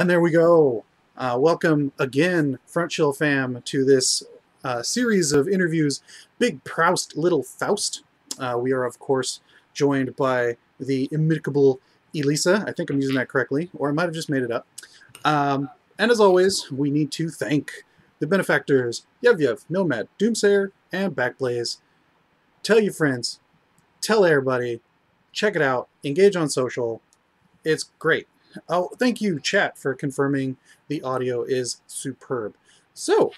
And there we go. Welcome again, Frontchill fam, to this series of interviews, Big Proust, Little Faust. We are, of course, joined by the inimitable Elisa. I think I'm using that correctly, or I might have just made it up. And as always, we need to thank the benefactors, Yev, Nomad, Doomsayer, and Backblaze. Tell your friends, tell everybody, check it out, engage on social. It's great. Oh, thank you, chat, for confirming the audio is superb. So,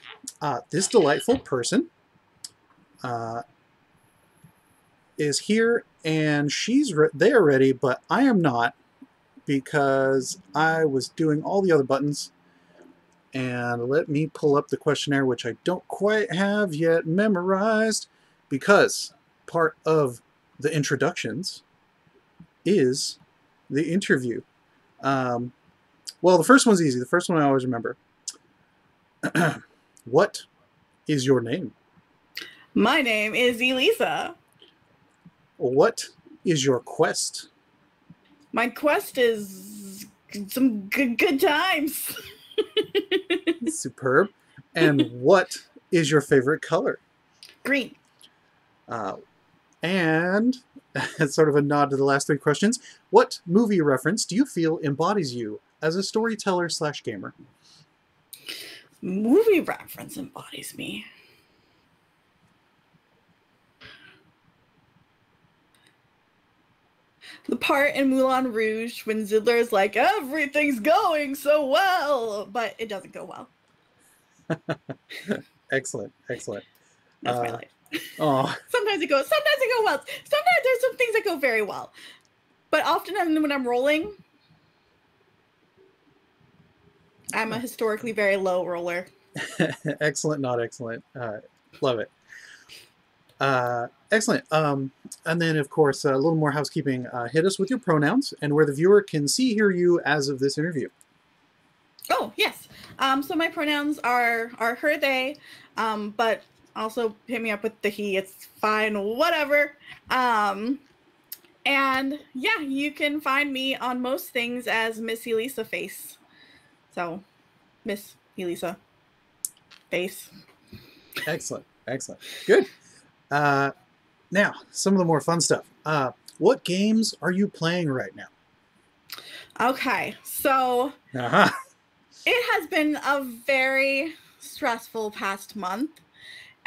this delightful person is here, and they are ready, but I am not, because I was doing all the other buttons. And let me pull up the questionnaire, which I don't quite have yet memorized, because part of the introductions is the interview. Well, the first one's easy. The first one I always remember. What is your name? My name is Elisa. What is your quest? My quest is some good times. Superb. And what is your favorite color? Green. And as sort of a nod to the last three questions, what movie reference do you feel embodies you as a storyteller / gamer? Movie reference embodies me. The part in Moulin Rouge when Zidler's like, everything's going so well, but it doesn't go well. Excellent, excellent. That's my life. Oh. Sometimes it goes well. Sometimes there's some things that go very well. But often when I'm rolling, I'm a historically very low roller. Excellent, not excellent. Love it. Excellent. And then, of course, a little more housekeeping. Hit us with your pronouns and where the viewer can see, hear you as of this interview. Oh, yes. So my pronouns are her, they, but also hit me up with the he. It's fine, whatever. And yeah, you can find me on most things as Miss Elisa Face. So, Miss Elisa Face. Excellent, excellent. Good. Now, some of the more fun stuff. What games are you playing right now? Okay, so it has been a very stressful past month.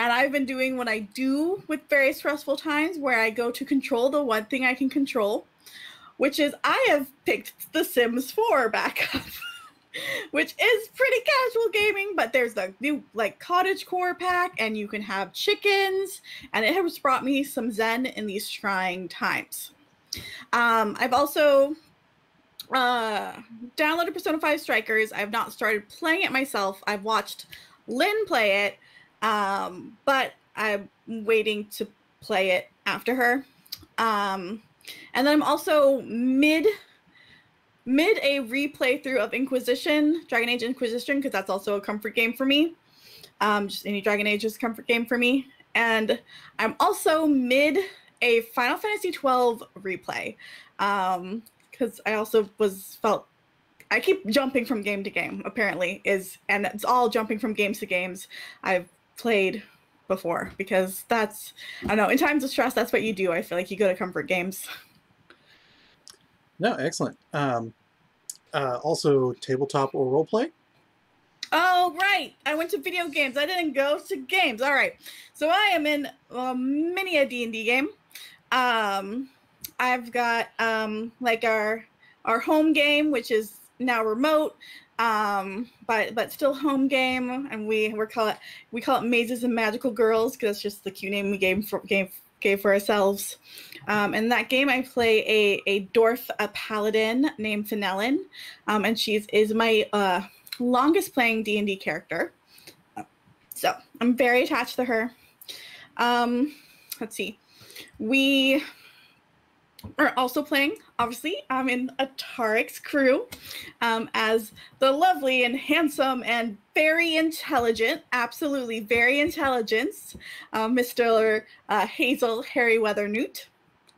And I've been doing what I do with very stressful times, where I go to control the one thing I can control, which is I have picked The Sims 4 back up, which is pretty casual gaming, but there's the new cottage core pack, and you can have chickens, and it has brought me some zen in these trying times. I've also downloaded Persona 5 Strikers. I've not started playing it myself. I've watched Lynn play it. But I'm waiting to play it after her. And then I'm also mid a replay through of Dragon Age Inquisition, because that's also a comfort game for me. Just any Dragon Age is a comfort game for me. And I'm also mid a Final Fantasy 12 replay. Because I also I keep jumping from game to game, apparently, and it's all jumping from games to games I've played before, because that's, I don't know, in times of stress, that's what you do. I feel like you go to comfort games. No, excellent. Also, tabletop or role play? Oh, right. I went to video games. I didn't go to games. All right. So I am in many a D&D game. I've got our home game, which is now remote, but still home game, and we call it Mazes and Magical Girls, because it's just the cute name we gave for ourselves. In that game, I play a dwarf, a paladin named Fenelon, and she is my longest playing D&D character. So I'm very attached to her. Let's see, we are also playing, obviously, I'm in a Tarek's crew as the lovely and handsome and very intelligent, absolutely very intelligent, Mr. Hazel Harryweather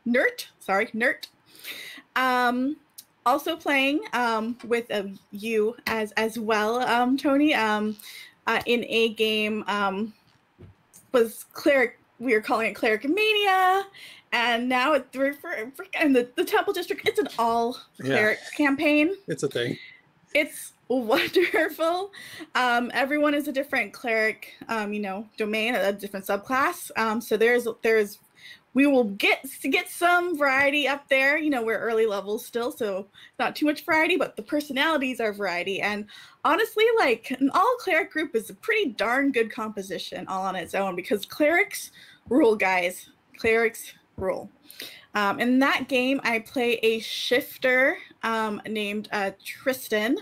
Nert. also playing with you as well, Tony, in a game was Cleric. We were calling it Cleric Mania, and now we're in the Temple District. It's an all cleric campaign. It's a thing. It's wonderful. Everyone is a different cleric, domain, a different subclass. So there's we will get some variety up there. We're early levels still, so not too much variety, but the personalities are variety. And honestly, like, an all cleric group is a pretty darn good composition all on its own, because clerics rule, guys. Clerics rule. In that game, I play a shifter named Tristan,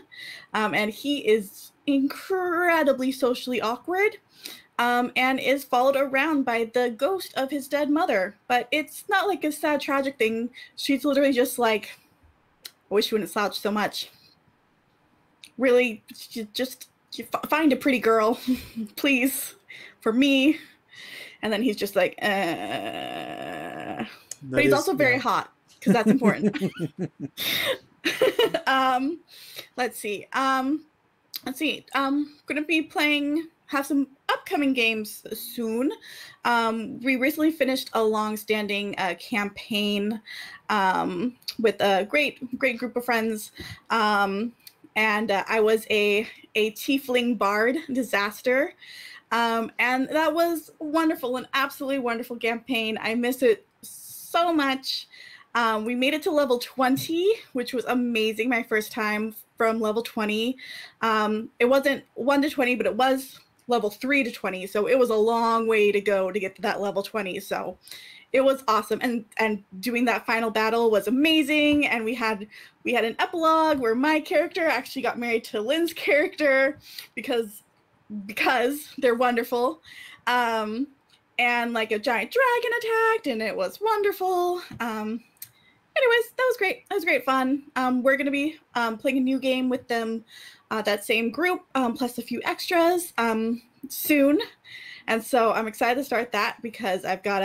and he is incredibly socially awkward. And is followed around by the ghost of his dead mother. But it's not like a sad, tragic thing. She's literally just like, I wish you wouldn't slouch so much. Really, just find a pretty girl, please, for me. And then he's just like, But he's also very hot, because that's important. Let's see. Gonna be have some upcoming games soon. We recently finished a long-standing campaign with a great group of friends, and I was a tiefling bard disaster, and that was wonderful, an absolutely wonderful campaign. I miss it so much. We made it to level 20, which was amazing. My first time from level 20. It wasn't 1 to 20, but it was level 3 to 20, so it was a long way to go to get to that level 20. So it was awesome, and doing that final battle was amazing. And we had an epilogue where my character actually got married to Lynn's character because they're wonderful. And like a giant dragon attacked, and it was wonderful. Anyways, that was great. That was great fun. We're gonna be playing a new game with them, that same group, plus a few extras soon, and so I'm excited to start that, because I've got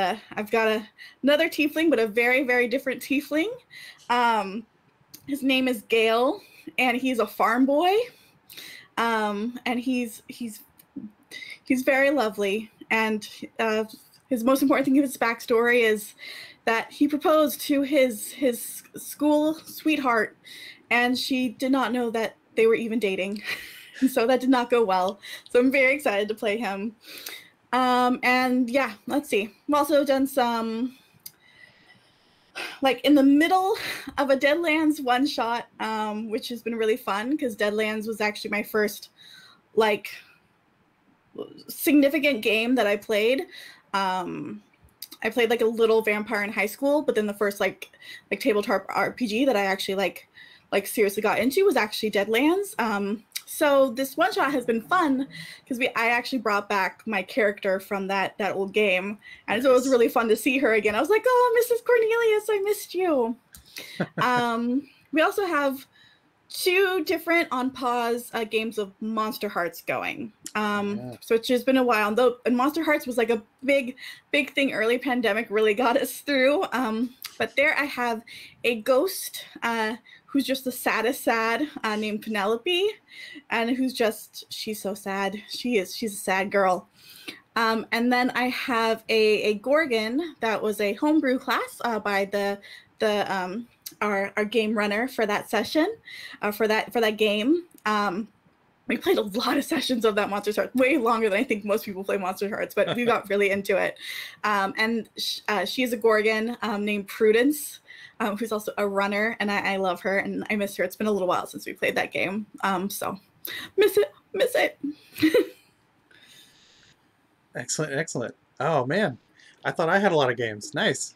another tiefling, but a very, very different tiefling. His name is Gale, and he's a farm boy, and he's very lovely. And his most important thing of his backstory is that he proposed to his school sweetheart, and she did not know that they were even dating. So that did not go well. So I'm very excited to play him. And yeah, let's see. I've also done some, like, in the middle of a Deadlands one-shot, which has been really fun, because Deadlands was actually my first, like, significant game that I played. I played like a little vampire in high school, but then the first like tabletop RPG that I actually like seriously got into was actually Deadlands. So this one shot has been fun, because I actually brought back my character from that old game, and so it was really fun to see her again. I was like, oh, Mrs. Cornelius, I missed you. We also have 2 different on pause games of Monster Hearts going, so it's just been a while. And Monster Hearts was like a big thing. Early pandemic really got us through. But there I have a ghost who's just the saddest sad, named Penelope, and she's so sad. She's a sad girl. And then I have a Gorgon that was a homebrew class by our game runner for that session, for that game. We played a lot of sessions of that Monster Hearts, way longer than I think most people play Monster Hearts, but we got really into it. And she's a Gorgon named Prudence, who's also a runner, and I love her, and I miss her. It's been a little while since we played that game, so miss it. Excellent. Oh man, I thought I had a lot of games. Nice.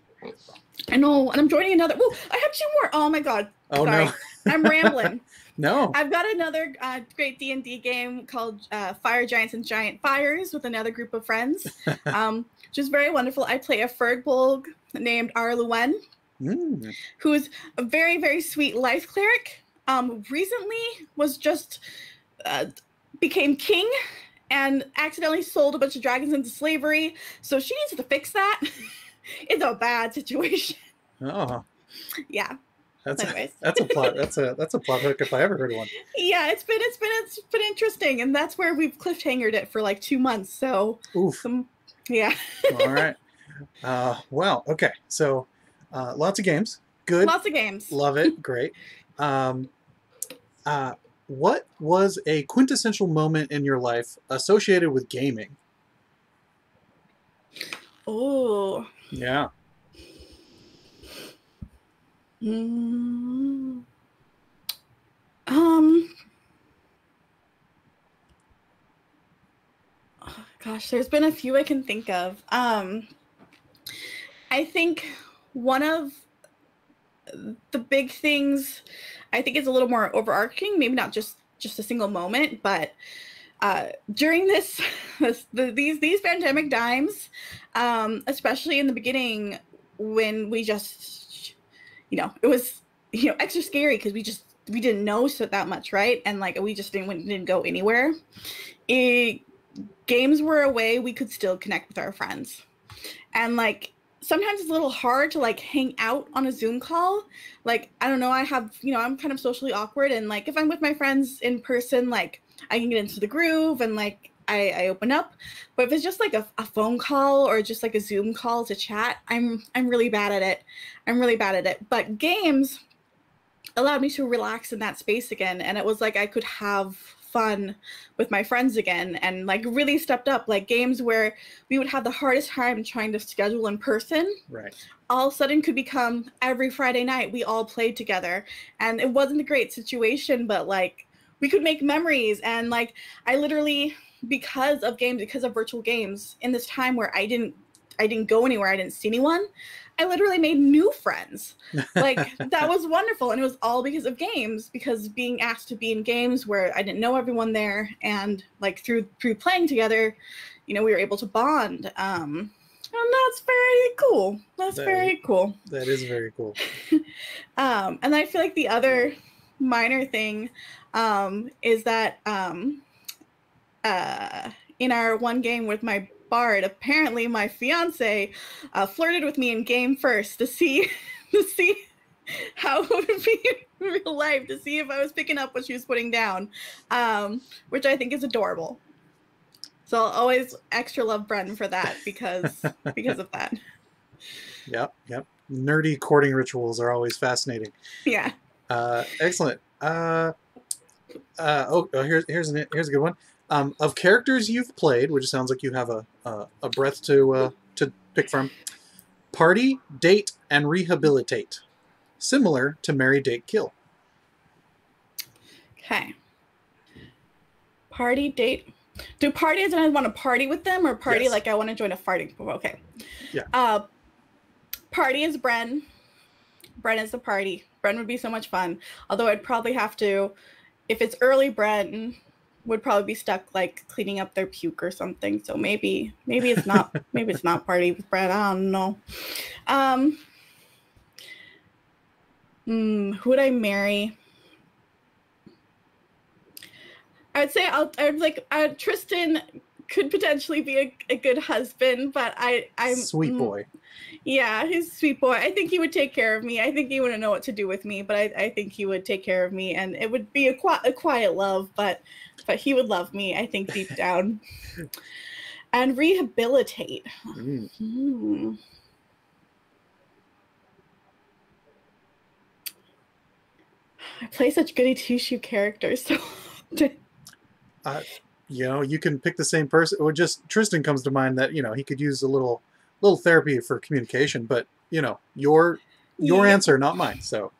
I know, and I'm joining another. Oh, I have 2 more. Oh my god. Oh, sorry. no. I'm rambling. No. I've got another great D&D game called Fire Giants and Giant Fires with another group of friends, which is very wonderful. I play a Fergbolg named Arluen, who is a very, very sweet life cleric. Recently was just became king and accidentally sold a bunch of dragons into slavery. So she needs to fix that. It's a bad situation. Oh. Yeah. Anyways. That's a plot. That's a plot hook if I ever heard one. Yeah, it's been interesting, and that's where we've cliffhangered it for like 2 months. So, Oof. Yeah. All right. Well, okay. So, lots of games. Good. Lots of games. Love it. Great. What was a quintessential moment in your life associated with gaming? Oh. Yeah. Gosh, there's been a few I can think of. I think one of the big things, I think it's a little more overarching, maybe not just a single moment, but during these pandemic times, especially in the beginning when we just, it was, extra scary because we didn't know that much, right? And like we just didn't go anywhere. Games were a way we could still connect with our friends. And like sometimes it's a little hard to like hang out on a Zoom call. Like, I don't know, I'm kind of socially awkward, and like if I'm with my friends in person, like I can get into the groove and like I open up. But if it's just like a phone call or just like a Zoom call to chat, I'm really bad at it. But games allowed me to relax in that space again, and it was like I could have fun with my friends again, and like really stepped up. Like games where we would have the hardest time trying to schedule in person, right, all of a sudden could become every Friday night we all played together. And it wasn't a great situation, but like we could make memories. And like I literally, because of virtual games, in this time where I didn't go anywhere, I didn't see anyone, I literally made new friends. Like that was wonderful. And it was all because of games, because being asked to be in games where I didn't know everyone there, and like through playing together, we were able to bond. And that's very cool. Very cool. That is very cool. And I feel like the other minor thing is that in our one game with my bard, apparently my fiance flirted with me in game first to see how it would be in real life, to see if I was picking up what she was putting down, which I think is adorable. So I'll always extra love Brendan for that because of that. Yep. Nerdy courting rituals are always fascinating. Yeah. Excellent. Here's a good one. Of characters you've played, which sounds like you have a breadth to pick from. Party, date, and rehabilitate. Similar to marry, date, kill. Okay. Party, date. Do party as in I want to party with them, or party yes. Like I want to join a party? Okay. Yeah. Party is Bren. Bren is the party. Bren would be so much fun. Although I'd probably have to, if it's early, Bren would probably be stuck like cleaning up their puke or something. So maybe it's not maybe it's not party with Bren. I don't know. Who would I marry? I would say Tristan could potentially be a good husband, but I'm sweet boy. Yeah, he's a sweet boy. I think he would take care of me. I think he wouldn't know what to do with me, but I think he would take care of me, and it would be a quiet love, but he would love me, I think, deep down. And rehabilitate. I play such goody two-shoe characters, so you can pick the same person. Or just Tristan comes to mind that he could use a little therapy for communication, but your answer, not mine. So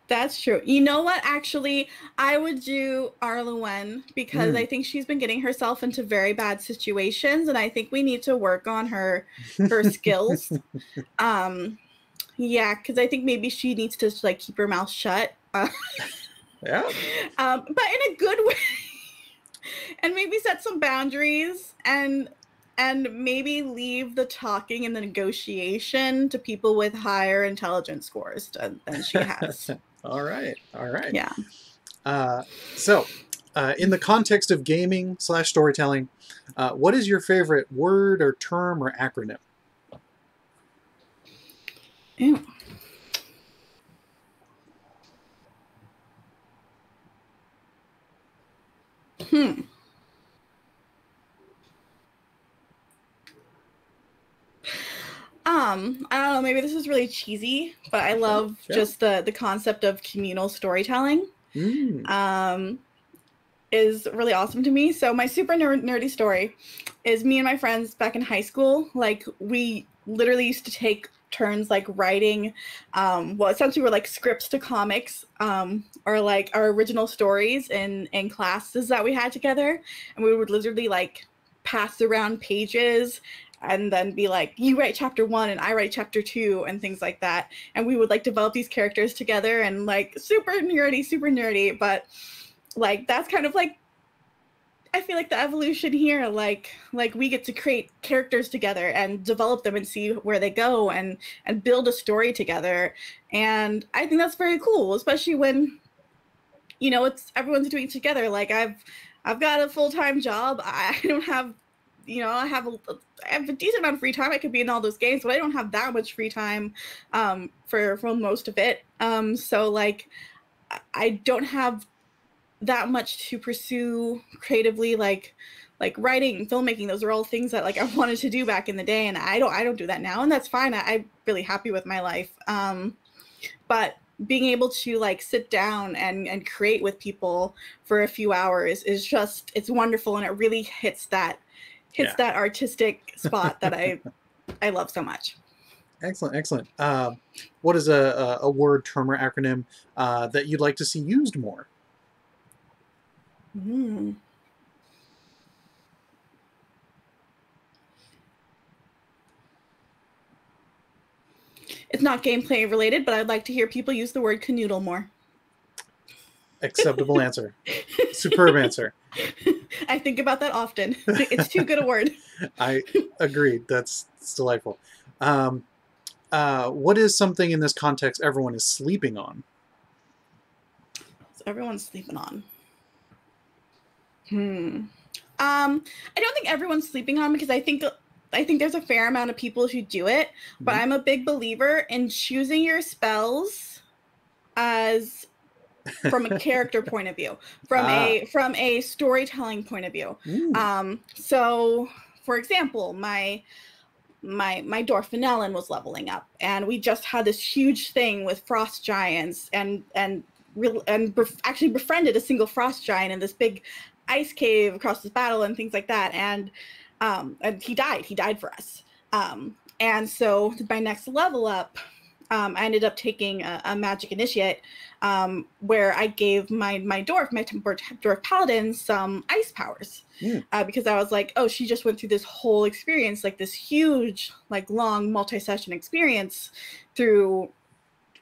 that's true. You know what? Actually, I would do Arlen because I think she's been getting herself into very bad situations, and I think we need to work on her skills. Yeah, because I think maybe she needs to like keep her mouth shut. Yeah. But in a good way, and maybe set some boundaries, and maybe leave the talking and the negotiation to people with higher intelligence scores than she has. All right. Yeah. So, in the context of gaming / storytelling, what is your favorite word or term or acronym? Ew. Hmm. I don't know, maybe this is really cheesy, but I love just the concept of communal storytelling. Is really awesome to me. So my super nerdy story is me and my friends back in high school. Like, we literally used to take turns like writing well, essentially were like scripts to comics, or like our original stories in classes that we had together, and we would literally like pass around pages and then be like, you write chapter 1 and I write chapter 2 and things like that, and we would like develop these characters together, and like super nerdy, but like that's kind of like, I feel like the evolution here, like we get to create characters together and develop them and see where they go and build a story together. And I think that's very cool, especially when, you know, it's everyone's doing it together. Like I've got a full-time job. I don't have, you know, I have a decent amount of free time. I could be in all those games, but I don't have that much free time for most of it. So like I don't have that much to pursue creatively, like writing, filmmaking. Those are all things that like I wanted to do back in the day, and I don't do that now, and that's fine. I'm really happy with my life. But being able to like sit down and create with people for a few hours is just, it's wonderful, and it really hits that artistic spot that I love so much. Excellent. What is a word, term, or acronym that you'd like to see used more? It's not gameplay related, but I'd like to hear people use the word canoodle more. Acceptable answer. Superb answer. I think about that often. It's too good a word. I agree. That's delightful. What is something in this context everyone is sleeping on? So everyone's sleeping on. I don't think everyone's sleeping on, because I think there's a fair amount of people who do it, but I'm a big believer in choosing your spells as from a character point of view, from a storytelling point of view. So for example, my dwarf Whelan was leveling up, and we just had this huge thing with frost giants, and actually befriended a single frost giant in this big ice cave across this battle and things like that, and he died for us, and so my next level up, I ended up taking a magic initiate, where I gave my dwarf paladin some ice powers, because I was like, oh, she just went through this whole experience, like this huge, like long multi-session experience through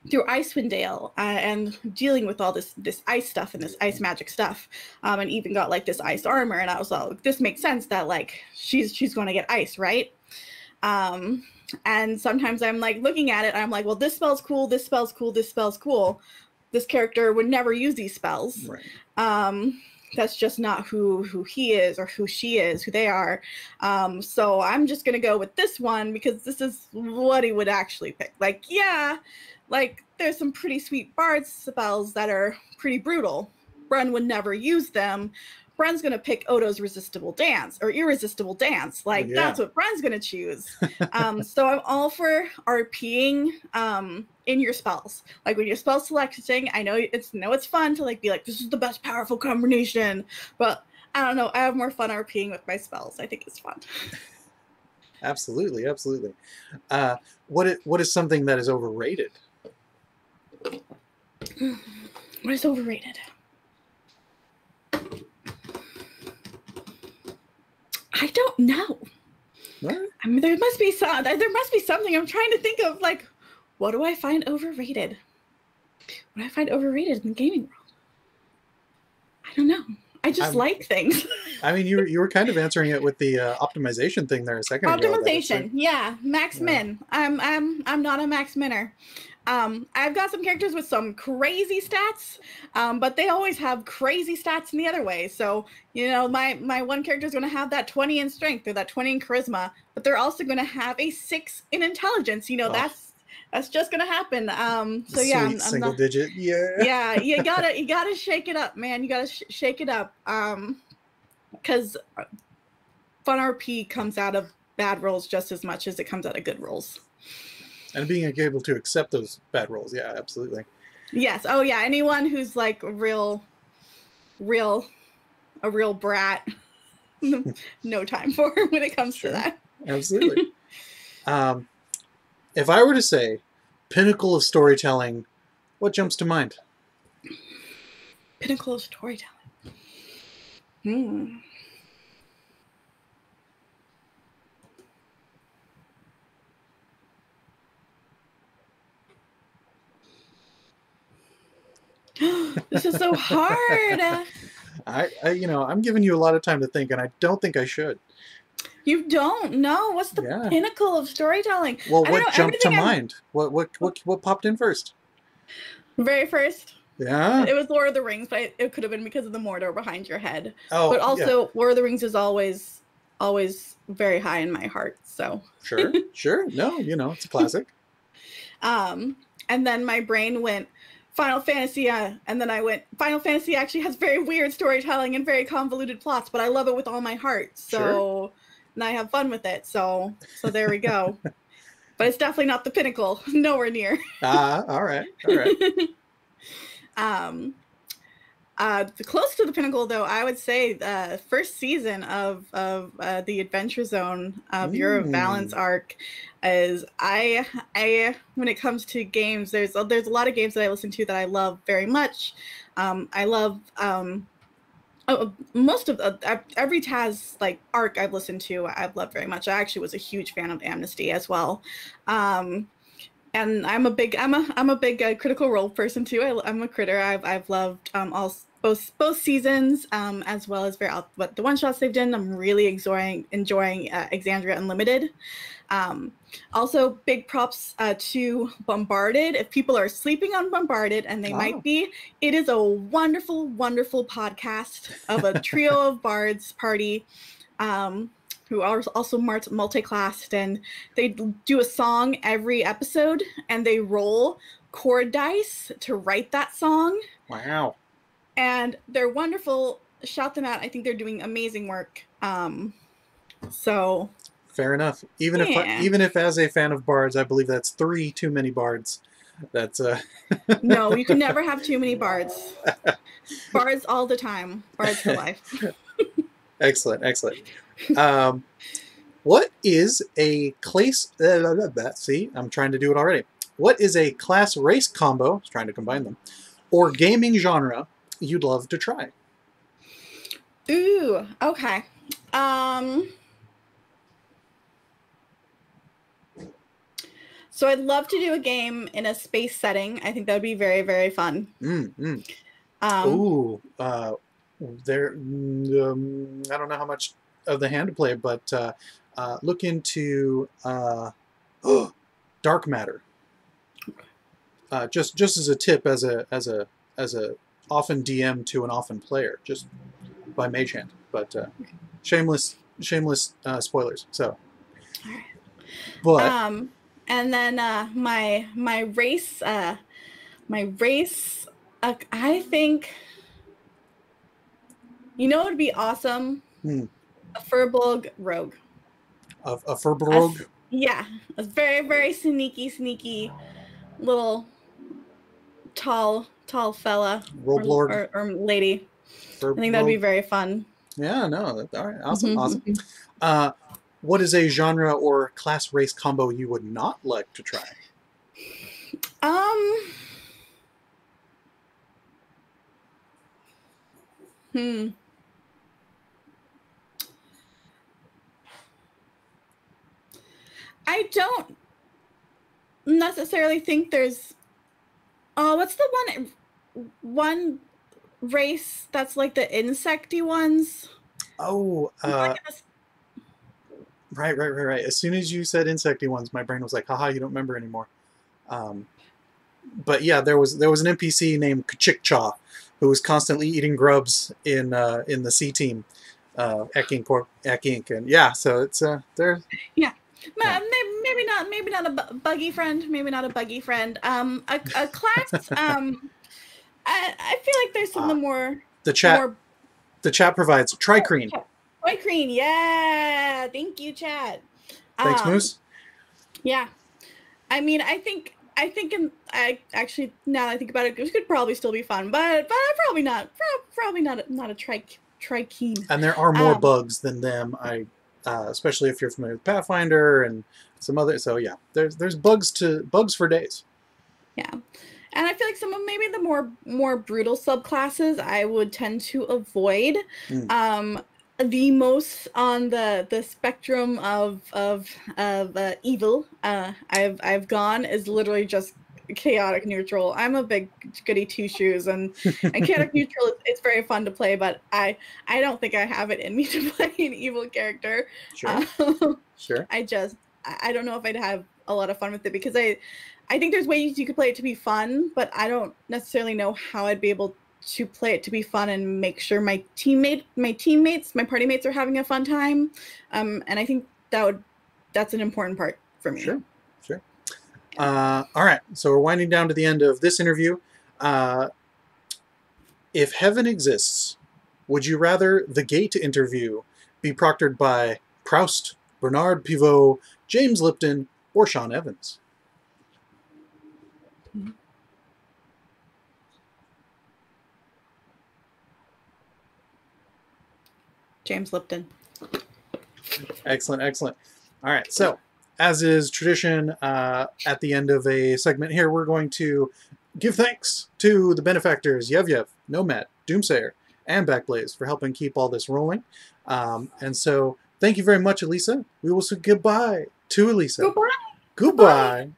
Icewind Dale, and dealing with all this ice stuff and this ice magic stuff, and even got like this ice armor, and I was like, this makes sense that like she's going to get ice, right? And sometimes I'm like looking at it, I'm like, well, this spell's cool, this spell's cool, this spell's cool. This character would never use these spells. Right. That's just not who he is, or who she is, who they are. So I'm just gonna go with this one because this is what he would actually pick. Like, yeah, like there's some pretty sweet bard spells that are pretty brutal. Bren would never use them. Bren's gonna pick Odo's Resistible Dance or Irresistible Dance. Like, that's what Bren's gonna choose. So I'm all for RPing in your spells. Like when you're spell selecting, I know it's fun to like be like, this is the best powerful combination, but I don't know, I have more fun RPing with my spells. I think it's fun. Absolutely. What is something that is overrated? What is overrated? I don't know. What? I mean, there must be something. I'm trying to think of, like, what do I find overrated? What do I find overrated in the gaming world? I don't know. I just like things. I mean, you were kind of answering it with the optimization thing there a second ago. Optimization, yeah. Max min. I'm not a max minner. I've got some characters with some crazy stats, but they always have crazy stats in the other way. So, you know, my one character is going to have that 20 in strength or that 20 in charisma, but they're also going to have a 6 in intelligence. You know, that's just going to happen. So yeah, I'm single digit. Yeah. Yeah, you gotta shake it up, man. You gotta shake it up. because fun RP comes out of bad rolls just as much as it comes out of good rolls. And being able to accept those bad rolls, yeah, absolutely. Yes. Oh yeah. Anyone who's like a real brat, no time for when it comes to that. Absolutely. If I were to say pinnacle of storytelling, what jumps to mind? Pinnacle of storytelling. This is so hard. I'm giving you a lot of time to think, and I don't think I should. You don't know what's the pinnacle of storytelling? Well, what jumped to mind? What popped in first? Very first. Yeah. It was Lord of the Rings, but it could have been because of the Mordor behind your head. Oh, but also Lord of the Rings is always very high in my heart. So sure. No, it's a classic. And then my brain went Final Fantasy, and then I went Final Fantasy actually has very weird storytelling and very convoluted plots, but I love it with all my heart. So and I have fun with it. So there we go. But it's definitely not the pinnacle. Nowhere near. All right. Close to the pinnacle, though, I would say the first season of the Adventure Zone of Bureau of Balance arc is when it comes to games, there's a lot of games that I listen to that I love very much. I love most of every Taz arc I've listened to, I've loved very much. I actually was a huge fan of Amnesty as well. And I'm a big Critical Role person too. I'm a critter. I've loved both seasons as well as but the one shots they've done. I'm really enjoying Exandria Unlimited. Also, big props to Bombarded. If people are sleeping on Bombarded, and they might be, it is a wonderful, wonderful podcast of a trio of bards party. Who are also multi-classed, and they do a song every episode, and they roll chord dice to write that song. Wow. And they're wonderful. Shout them out. I think they're doing amazing work. So fair enough. Even if as a fan of bards, I believe that's 3 too many bards. That's No, you can never have too many bards. Bards all the time. Bards for life. Excellent. What is a class? See, I'm trying to do it already. What is a class race combo? I was trying to combine them, or gaming genre you'd love to try? Ooh, okay. So I'd love to do a game in a space setting. I think that would be very, very fun. I don't know how much of the hand to play, but look into dark matter. Just as a tip, as a often DM to an often player, just by mage hand. But shameless spoilers. So, but and then my race, I think, it would be awesome. A Furbolg rogue. A Furbolg? Yeah. A very, very sneaky little tall fella. Roblorg. Or lady. Furbolg. I think that'd be very fun. Yeah, no. All right. Awesome. What is a genre or class race combo you would not like to try? I don't necessarily think there's. What's the one race that's like the insecty ones? Right. As soon as you said insecty ones, my brain was like, haha, you don't remember anymore. But yeah, there was an NPC named Kachikcha who was constantly eating grubs in the C team, Ek Inc. And yeah, so it's there. Yeah. Maybe not a buggy friend. Maybe not a buggy friend. A class. I feel like there's something more. The chat provides Tricreen. White Queen, yeah. Thank you, chat. Thanks, Moose. Yeah. I mean, I think I actually, now that I think about it, this could probably still be fun, but I'm probably not a tri-keen. And there are more bugs than them. Especially if you're familiar with Pathfinder and some other. So yeah, there's bugs for days. Yeah, and I feel like some of maybe the more brutal subclasses I would tend to avoid. The most on the spectrum of evil I've gone is literally just chaotic neutral. I'm a big goody two shoes, and chaotic neutral it's very fun to play, but I don't think I have it in me to play an evil character. Sure. Sure. I don't know if I'd have a lot of fun with it, because I think there's ways you could play it to be fun, but I don't necessarily know how I'd be able to play it to be fun and make sure my party mates are having a fun time. And I think that's an important part for me. Sure. All right, so we're winding down to the end of this interview. If heaven exists, would you rather the Gate interview be proctored by Proust, Bernard Pivot, James Lipton, or Sean Evans? James Lipton. Excellent. All right, so as is tradition, at the end of a segment here, we're going to give thanks to the benefactors Yev, Nomad, Doomsayer, and Backblaze for helping keep all this rolling. And so thank you very much, Elisa. We will say goodbye to Elisa. Goodbye. Goodbye.